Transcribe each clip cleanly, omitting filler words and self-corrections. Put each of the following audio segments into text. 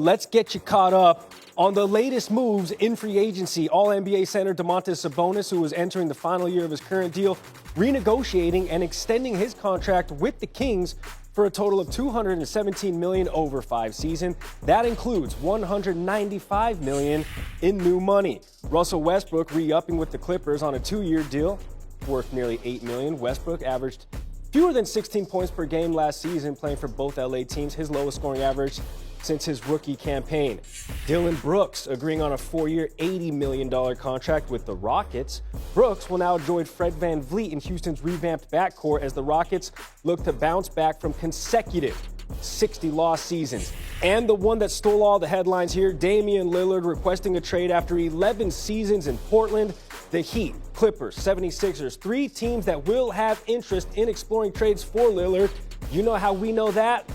Let's get you caught up on the latest moves in free agency. All-NBA center Domantas Sabonis, who is entering the final year of his current deal, renegotiating and extending his contract with the Kings for a total of $217 million over 5 seasons. That includes $195 million in new money. Russell Westbrook re-upping with the Clippers on a 2-year deal worth nearly $8 million. Westbrook averaged fewer than 16 points per game last season, playing for both LA teams, his lowest scoring average since his rookie campaign. Dillon Brooks agreeing on a 4-year, $80 million contract with the Rockets. Brooks will now join Fred VanVleet in Houston's revamped backcourt as the Rockets look to bounce back from consecutive 60-loss seasons. And the one that stole all the headlines here, Damian Lillard requesting a trade after 11 seasons in Portland. The Heat, Clippers, 76ers, 3 teams that will have interest in exploring trades for Lillard. You know how we know that?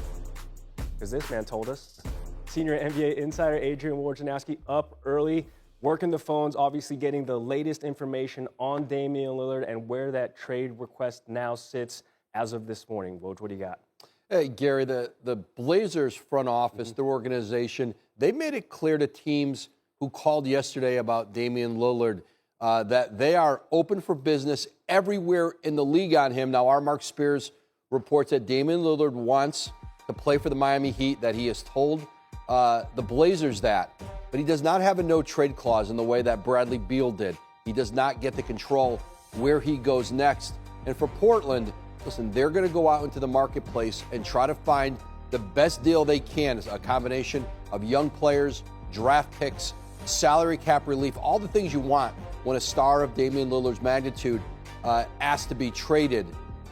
Because this man told us. Senior NBA insider Adrian Wojnarowski up early, working the phones, obviously getting the latest information on Damian Lillard and where that trade request now sits as of this morning. Woj, what do you got? Hey, Gary, the Blazers front office, their organization, they made it clear to teams who called yesterday about Damian Lillard that they are open for business everywhere in the league on him. Now, our Mark Spears reports that Damian Lillard wants to play for the Miami Heat, that he has told the Blazers that. But he does not have a no-trade clause in the way that Bradley Beal did. He does not get to control where he goes next. And for Portland, listen, they're going to go out into the marketplace and try to find the best deal they can. It's a combination of young players, draft picks, salary cap relief, all the things you want when a star of Damian Lillard's magnitude asks to be traded.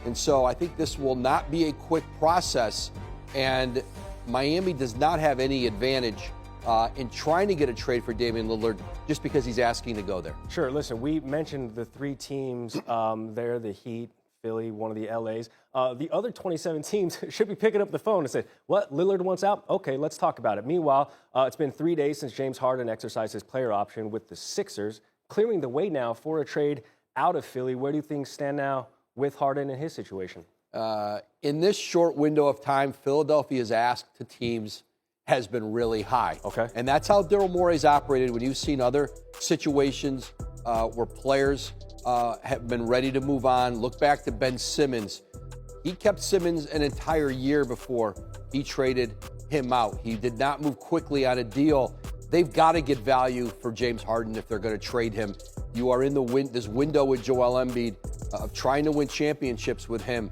And so I think this will not be a quick process. And Miami does not have any advantage in trying to get a trade for Damian Lillard just because he's asking to go there. Sure. Listen, we mentioned the 3 teams there, the Heat, Philly, one of the LAs. The other 27 teams should be picking up the phone and say, what, Lillard wants out? Okay, let's talk about it. Meanwhile, it's been 3 days since James Harden exercised his player option with the Sixers, clearing the way now for a trade out of Philly. Where do things stand now with Harden and his situation? In this short window of time, Philadelphia's ask to teams has been really high. Okay. And that's how Daryl Morey's operated when you've seen other situations where players have been ready to move on. Look back to Ben Simmons. He kept Simmons an entire year before he traded him out. He did not move quickly on a deal. They've got to get value for James Harden if they're going to trade him. You are in this window with Joel Embiid of trying to win championships with him.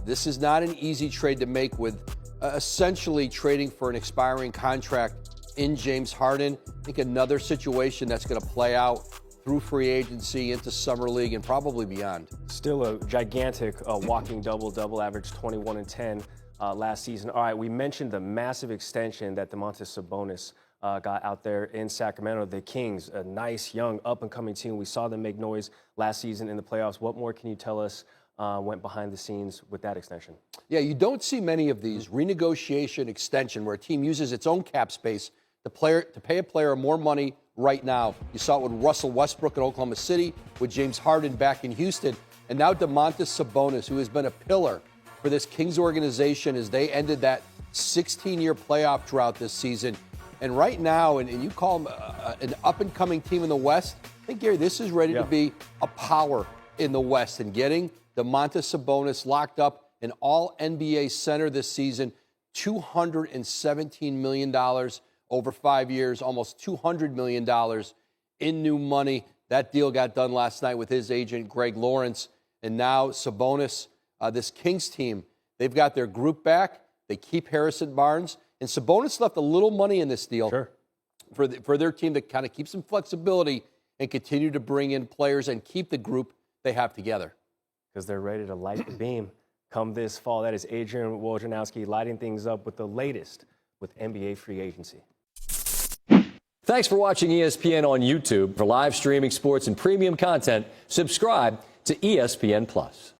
This is not an easy trade to make with essentially trading for an expiring contract in James Harden. I think another situation that's going to play out through free agency into summer league and probably beyond. Still a gigantic walking double-double, averaged 21 and 10 last season. All right, we mentioned the massive extension that Domantas Sabonis got out there in Sacramento. The Kings, a nice, young, up-and-coming team. We saw them make noise last season in the playoffs. What more can you tell us went behind the scenes with that extension? Yeah, you don't see many of these renegotiation extension where a team uses its own cap space to pay a player more money right now. You saw it with Russell Westbrook in Oklahoma City, with James Harden back in Houston, and now Domantas Sabonis, who has been a pillar for this Kings organization as they ended that 16-year playoff drought this season. And right now, and you call them an up-and-coming team in the West, I think, Gary, this is ready to be a power in the West. And getting Domantas Sabonis locked up an all-NBA center this season, $217 million over 5 years, almost $200 million in new money. That deal got done last night with his agent, Greg Lawrence. And now Sabonis, this Kings team, they've got their group back. They keep Harrison Barnes. And Sabonis left a little money in this deal for their team to kind of keep some flexibility and continue to bring in players and keep the group they have together. Because they're ready to light the beam come this fall. That is Adrian Wojnarowski lighting things up with the latest with NBA free agency. Thanks for watching ESPN on YouTube. For live streaming sports and premium content, subscribe to ESPN+.